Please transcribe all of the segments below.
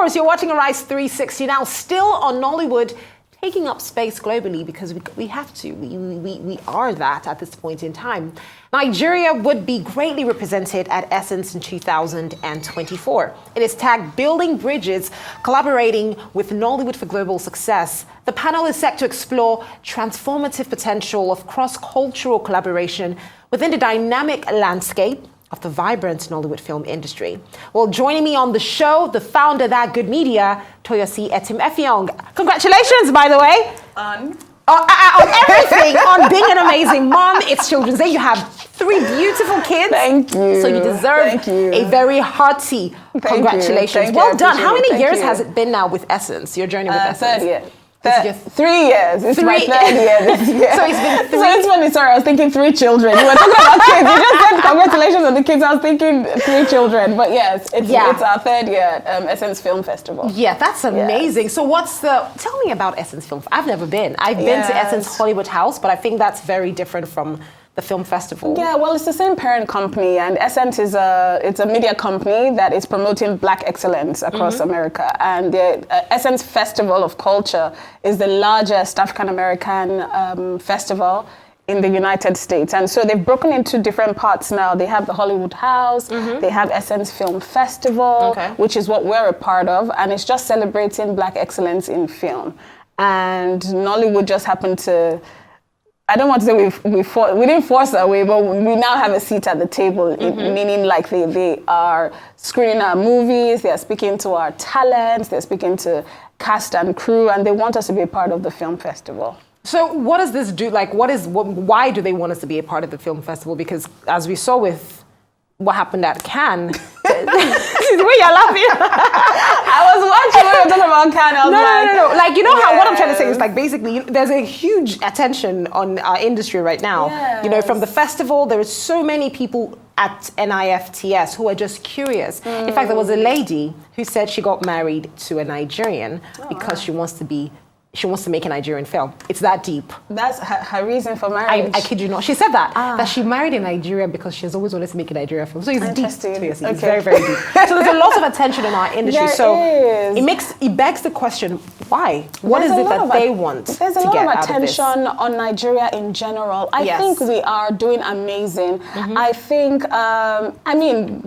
course, you're watching Arise 360 now, still on Nollywood, taking up space globally because we have to. We are that at this point in time. Nigeria would be greatly represented at Essence in 2024. It is tagged Building Bridges, collaborating with Nollywood for Global Success. The panel is set to explore transformative potential of cross-cultural collaboration within the dynamic landscape of the vibrant Nollywood film industry. Well, joining me on the show, the founder of That Good Media, Toyosi Etim-Effiong. Congratulations, by the way. On everything, on being an amazing mom. It's Children's Day. You have 3 beautiful kids. Thank you. So you deserve a very hearty congratulations. Well done. How many years has it been now with Essence, your journey with Essence? 3 years. 3 years. It's my 3rd year this year. So it's been 3. So it's funny, sorry, I was thinking 3 children. You were talking about kids. You just said congratulations on the kids. I was thinking 3 children. But yes, it's our 3rd year at Essence Film Festival. Yeah, that's amazing. Yes. So tell me about Essence Film. I've never been. I've been to Essence Hollywood House, but I think that's very different from the film festival. Yeah, well, it's the same parent company, and Essence is a media company that is promoting Black excellence across America. And the Essence Festival of Culture is the largest African American festival in the United States. And so they've broken into different parts now. They have the Hollywood House, they have Essence Film Festival, which is what we're a part of, and it's just celebrating Black excellence in film. And Nollywood just happened to, I don't want to say we didn't force our way, but we now have a seat at the table, meaning like they are screening our movies, they are speaking to our talents, they're speaking to cast and crew, and they want us to be a part of the film festival. So what does this do? Like, why do they want us to be a part of the film festival? Because as we saw with what happened at Cannes, this is the way you're laughing. I was watching when you were talking about Cannes. No. Like, you know how what I'm trying to say is like basically there's a huge attention on our industry right now. Yes. You know, from the festival, there are so many people at NIFTS who are just curious. In fact, there was a lady who said she got married to a Nigerian because she wants to make a Nigerian film. It's that deep. That's her reason for marriage. I kid you not. She said that she married in Nigeria because she's always wanted to make a Nigerian film. So it's deep. It's very, very deep. So there's a lot of attention in our industry. It begs the question, why? What is it that they want to get out of this? There's a lot of attention on Nigeria in general. I think we are doing amazing. I think,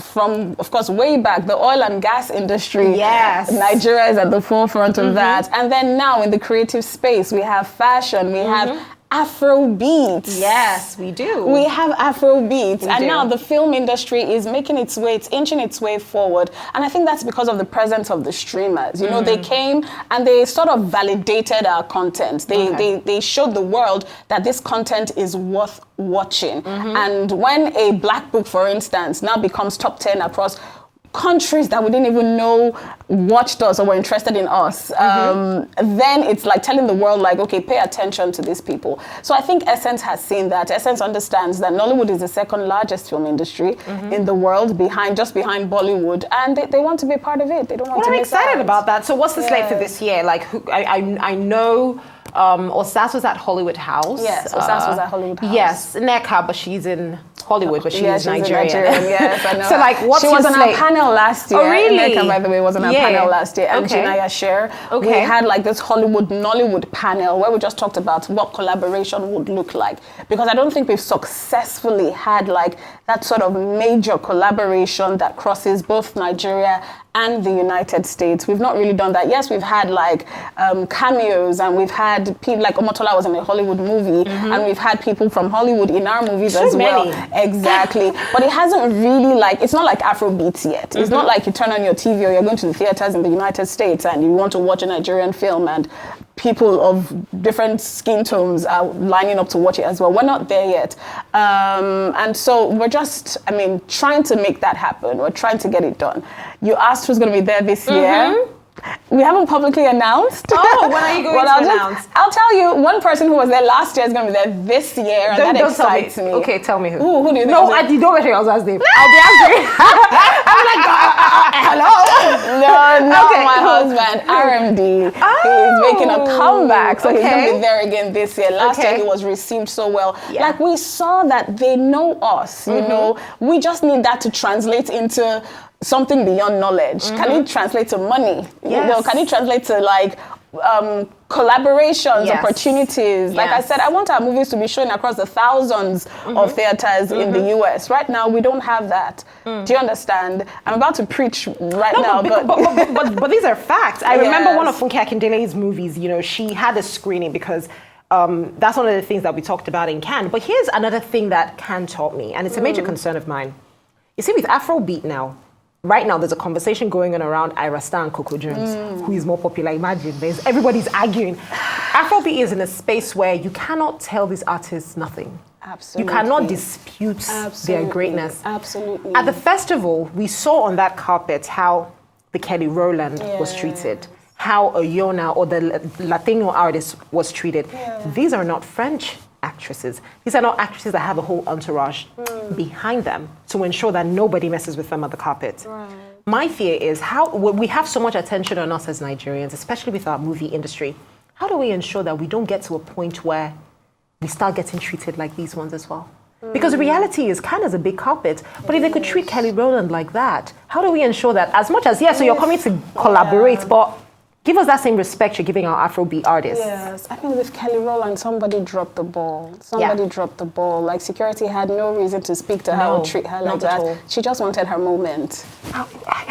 from, of course, way back, the oil and gas industry, Nigeria is at the forefront of that. And then now in the creative space, we have fashion, we have Afro beats. Yes, we do. We have Afro beats, and now the film industry is making its way, it's inching its way forward. And I think that's because of the presence of the streamers. You know, they came and they sort of validated our content. They showed the world that this content is worth watching. And when a Black book, for instance, now becomes top 10 across countries that we didn't even know watched us or were interested in us, then it's like telling the world, like, okay, pay attention to these people. So I think Essence has seen that. Essence understands that Nollywood is the 2nd largest film industry in the world, just behind Bollywood, and they want to be a part of it. They don't want to miss out. I'm excited about that. So what's the slate for this year? Like, I know Osas was at Hollywood House. Yes, Osas was at Hollywood House. Yes, Neka, but she's in Hollywood, but she's Nigerian. Yes, I know. So, like, what's your slate? She was on our panel last year. Oh, really? Neka, by the way, was on our panel last year. And Jinaya Sher. We had like this Nollywood panel where we just talked about what collaboration would look like. Because I don't think we've successfully had like that sort of major collaboration that crosses both Nigeria and the United States. We've not really done that. Yes, we've had like cameos, and we've had people like Omotola was in a Hollywood movie, and we've had people from Hollywood in our movies as well. Exactly. But it hasn't really it's not like Afrobeats yet. It's not like you turn on your TV or you're going to the theaters in the United States and you want to watch a Nigerian film and people of different skin tones are lining up to watch it as well. We're not there yet. And so we're just, trying to make that happen. We're trying to get it done. You asked who's going to be there this year. We haven't publicly announced. Oh, when are you going to announce? I'll tell you, one person who was there last year is going to be there this year, and that excites me. Okay, tell me who. Who do you think? No, you don't mention your husband's name. I'll be answering. I'm like, hello? No, my husband, RMD. He's making a comeback, so he's going to be there again this year. Last year he was received so well. Yeah. Like, we saw that they know us, you know. We just need that to translate into something beyond knowledge? Can it translate to money? Yes. Can it translate to like collaborations, opportunities? Like I said, I want our movies to be shown across the thousands of theaters in the US. Right now, we don't have that. Do you understand? I'm about to preach now, but these are facts. I remember one of Funke Akindele's movies, you know, she had a screening because that's one of the things that we talked about in Cannes. But here's another thing that Cannes taught me, and it's a major concern of mine. You see, with Afrobeat now, right now, there's a conversation going on around Ira Star and Coco Jones, who is more popular. Imagine, everybody's arguing. Afrobeat is in a space where you cannot tell these artists nothing. Absolutely. You cannot dispute their greatness. Absolutely. At the festival, we saw on that carpet how the Kelly Rowland was treated, how Oyona or the Latino artist was treated. These are not French actresses. These are not actresses that have a whole entourage behind them to ensure that nobody messes with them on the carpet. Right. My fear is how we have so much attention on us as Nigerians, especially with our movie industry. How do we ensure that we don't get to a point where we start getting treated like these ones as well? Because the reality is Cannes is a big carpet, but if they could treat Kelly Rowland like that, how do we ensure that as much as, so you're coming to collaborate, but give us that same respect you're giving our Afrobeat artists. Yes, I think with Kelly Rowland, somebody dropped the ball. Dropped the ball. Like, security had no reason to speak to her or treat her like that. She just wanted her moment.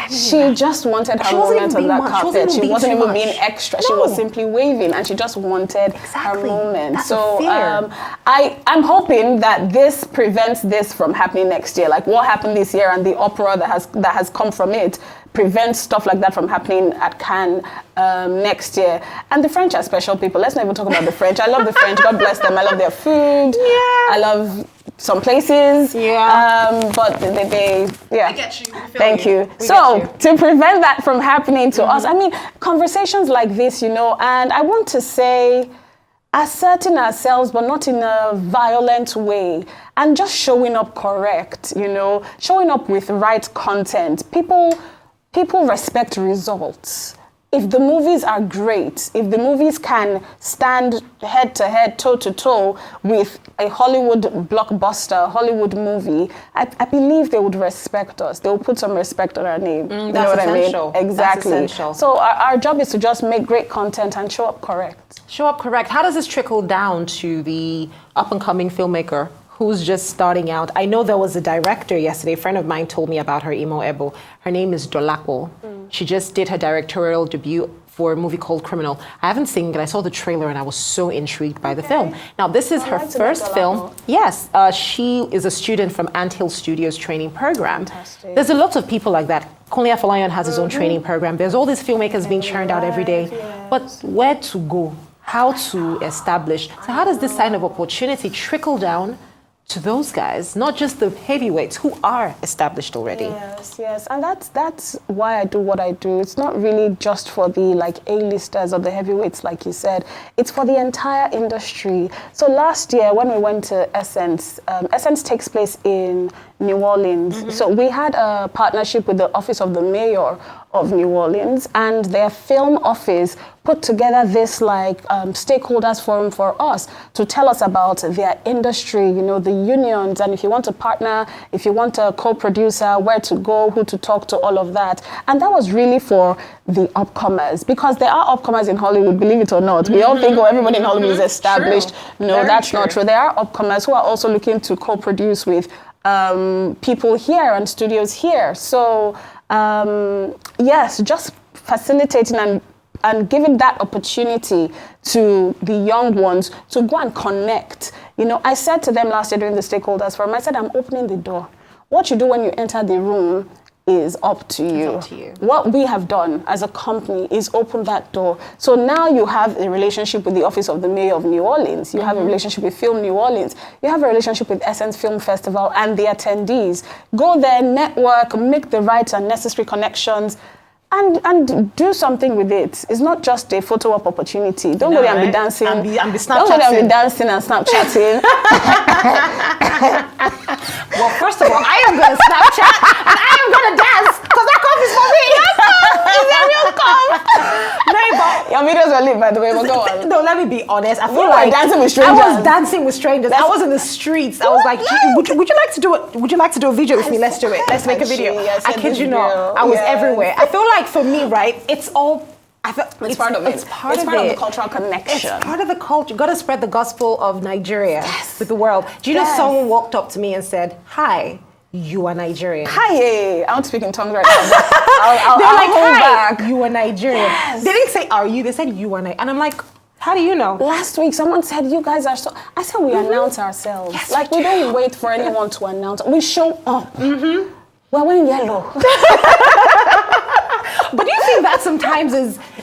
She just wanted her moment on that carpet. She wasn't even being extra. She was simply waving, and she just wanted her moment. That's so I'm hoping that this prevents this from happening next year. Like what happened this year and the uproar that has come from it prevents stuff like that from happening at Cannes next year. And the French are special people. Let's not even talk about the French. I love the French. God bless them. I love their food. I love some places. But they I get you. Thank you. So to prevent that from happening to us, I mean, conversations like this, and I want to say, asserting ourselves, but not in a violent way, and just showing up correct, showing up with right content. People respect results. If the movies are great, if the movies can stand head to head, toe to toe with a Hollywood blockbuster, Hollywood movie, I believe they would respect us. They will put some respect on our name. You know what essential. I mean? Exactly. That's essential. So our job is to just make great content and show up correct. Show up correct. How does this trickle down to the up-and-coming filmmaker who's just starting out? I know there was a director yesterday, a friend of mine told me about her, Imo Ebo. Her name is Dolapo. She just did her directorial debut for a movie called Criminal. I haven't seen it. I saw the trailer and I was so intrigued by the film. Now, this is her first film. Yes, she is a student from Anthill Studios training program. Fantastic. There's a lot of people like that. Kunle Afolayan has his own training program. There's all these filmmakers being churned out every day. But where to go? How to establish? So how does this kind of opportunity trickle down to those guys, not just the heavyweights who are established already? Yes, and that's why I do what I do. It's not really just for the A-listers or the heavyweights, like you said. It's for the entire industry. So last year, when we went to Essence, Essence takes place in New Orleans. So we had a partnership with the Office of the Mayor of New Orleans, and their film office put together this stakeholders forum for us to tell us about their industry, the unions, and if you want to partner, if you want a co-producer, where to go, who to talk to, all of that. And that was really for the upcomers, because there are upcomers in Hollywood, believe it or not. We all think, everybody in Hollywood is established. True. No, that's not true. There are upcomers who are also looking to co-produce with people here and studios here. So yes, just facilitating and giving that opportunity to the young ones to go and connect. I said to them last year during the stakeholders forum, I said, I'm opening the door. What you do when you enter the room is up to you. It's up to you. What we have done as a company is open that door. So now you have a relationship with the Office of the Mayor of New Orleans. You have a relationship with Film New Orleans. You have a relationship with Essence Film Festival and the attendees. Go there, network, make the right and necessary connections, and do something with it. It's not just a photo op opportunity. Don't go there and be dancing. And be Snapchatting. Don't go there and be dancing and Snapchatting. Well, first of all, I am going to Snapchat and I am going to dance because that cough is for me. Your videos were lit. by the way. But go on. No, let me be honest. I feel You were like dancing with strangers. I was dancing with strangers. I was in the streets. I was like, would you like to do it? Would you like to do a video with me? Let's do it. Let's make a video. I kid you not. I was everywhere. I feel like for me, right? It's all. It's part of it. It's part of the cultural connection. It's part of the culture. You got to spread the gospel of Nigeria with the world. Do you know someone walked up to me and said, "Hi, you are Nigerian." Hi, I don't speak in tongues right now. They're like, "Hi, you are Nigerian." Yes. They didn't say, "Are you?" They said, "You are Nigerian." And I'm like, how do you know? Last week, someone said, "You guys are so." I said, "We announce ourselves. Yes, like we don't wait for anyone to announce. We show up. We're wearing yellow." But do you think that sometimes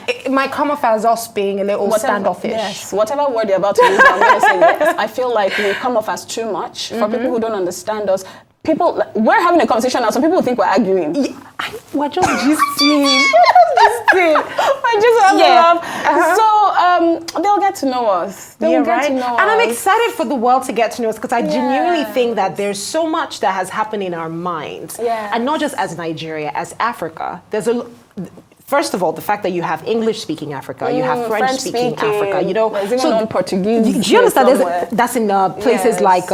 it might come off as us being a little standoffish? Yes, whatever word you're about to use, I'm going to say yes. I feel like we come off as too much. For people who don't understand us, we're having a conversation now. Some people think we're arguing. Yeah, we're just gisting. We're just having a laugh. So they'll get to know us. They'll get to know us. And I'm excited for the world to get to know us because I genuinely think that there's so much that has happened in our minds. Yeah. And not just as Nigeria, as Africa. First of all, the fact that you have English-speaking Africa, you have French-speaking Africa, you know. There's even Portuguese. Do you understand? That's in places like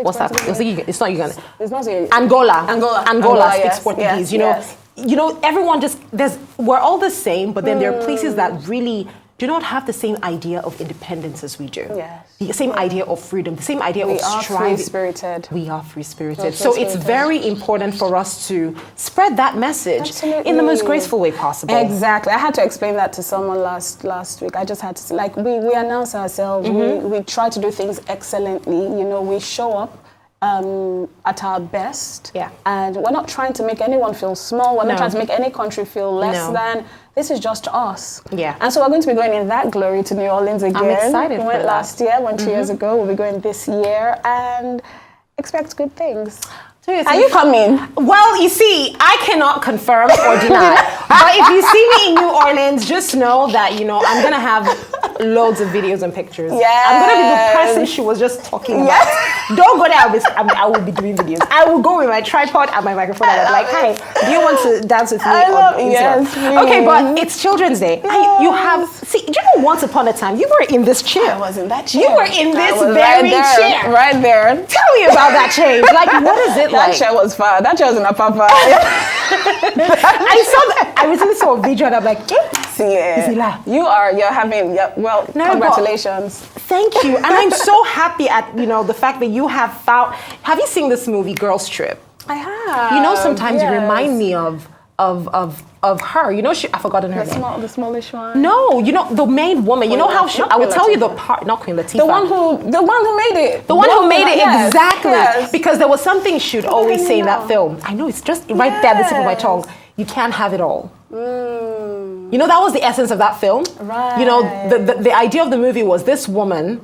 what's that? It's not Uganda. It's not Angola speaks Portuguese. Yes, you know, everyone we're all the same, but then there are places that really do not have the same idea of independence as we do. Yes. The same idea of freedom, the same idea of striving. We are free-spirited. So it's very important for us to spread that message in the most graceful way possible. Exactly. I had to explain that to someone last week. I just had to, like, we announce ourselves. We try to do things excellently. You know, we show up at our best. Yeah. And we're not trying to make anyone feel small. We're not trying to make any country feel less than. This is just us. Yeah. And so we're going to be going in that glory to New Orleans again. I'm excited. We went last year, went 2 years ago. We'll be going this year and expect good things. Are you coming? Well, you see, I cannot confirm or deny. But if you see me in New Orleans, just know that, you know, I'm going to have loads of videos and pictures. Yes. I'm going to be the person she was just talking about. Don't go there. I will be doing videos. I will go with my tripod and my microphone and I'm like, "Hi, do you want to dance with me on Instagram?" Yes, okay, but it's Children's Day. You have, see, do you know once upon a time, you were in this chair. I was in that chair. You were in this very chair. Right there. Tell me about that change. Like, what is it like? That chair was fire. That chair was in a papa. I recently saw a video and I'm like, congratulations. Thank you. And I'm so happy at, you know, the fact that you have found. Have you seen this movie, Girls Trip? I have. You know, sometimes you remind me of her. You know, I've forgotten her name. The smallish one. No, you know, the main woman. You know how I will tell you the part. Not Queen Latifah. The one who made it. The one who made it, yes, exactly. Yes. Because there was something she'd always say in that film. I know, it's just right there at the tip of my tongue. You can't have it all. You know, that was the essence of that film. Right. You know, the idea of the movie was this woman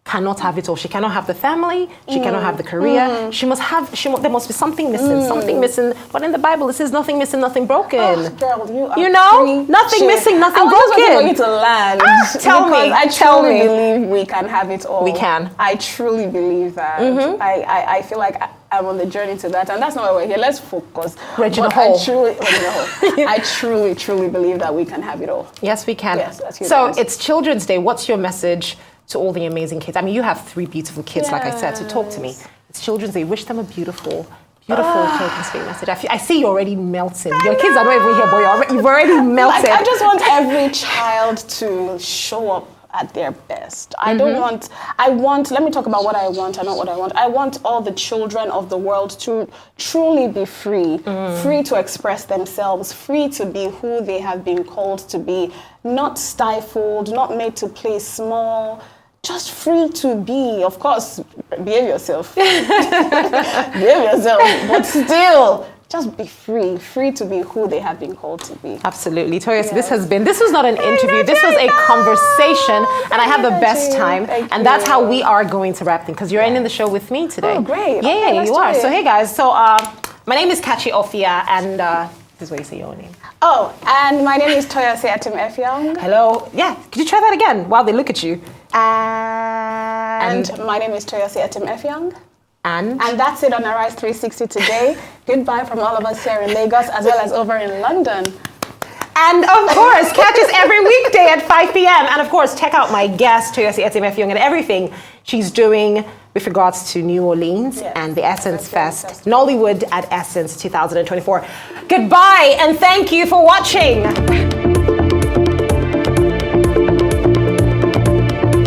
cannot have it all. She cannot have the family. She cannot have the career. She must have. There must be something missing. Something missing. But in the Bible, it says nothing missing, nothing broken. Oh, girl, you know, nothing missing, nothing broken. I just want you to land. Tell me. I truly believe we can have it all. We can. I truly believe that. I feel like I'm on the journey to that, and that's not why we're here. Let's focus. Regina Hall. I truly, truly believe that we can have it all. Yes, we can. Yes, so it's Children's Day. What's your message to all the amazing kids? I mean, you have 3 beautiful kids, like I said, so talk to me. It's Children's Day. Wish them a beautiful Children's Day message. I see you already melting. Your kids are not even here, but you've already melted. Like, I just want every child to show up at their best. I want, let me talk about what I want and not what I want. I want all the children of the world to truly be free, free to express themselves, free to be who they have been called to be, not stifled, not made to play small, just free to be. Of course, behave yourself. Behave yourself, but still, just be free to be who they have been called to be. Absolutely. Toyosi, this was not an interview, this was a conversation, and I had the best time. And that's how we are going to wrap things, because you're ending the show with me today. Oh, great. Yeah, okay, you are. So, hey guys, so my name is Toyosi, and this is where you say your name. Oh, and my name is Toyosi Etim-Effiong. Hello. Yeah, could you try that again while they look at you? And my name is Toyosi Etim-Effiong. And that's it on Arise 360 today. Goodbye from all of us here in Lagos as well as over in London. And of course, catch us every weekday at 5 p.m. And of course, check out my guest, Toyosi Etim-Effiong, and everything she's doing with regards to New Orleans and the Essence Fest, Nollywood at Essence 2024. Goodbye, and thank you for watching.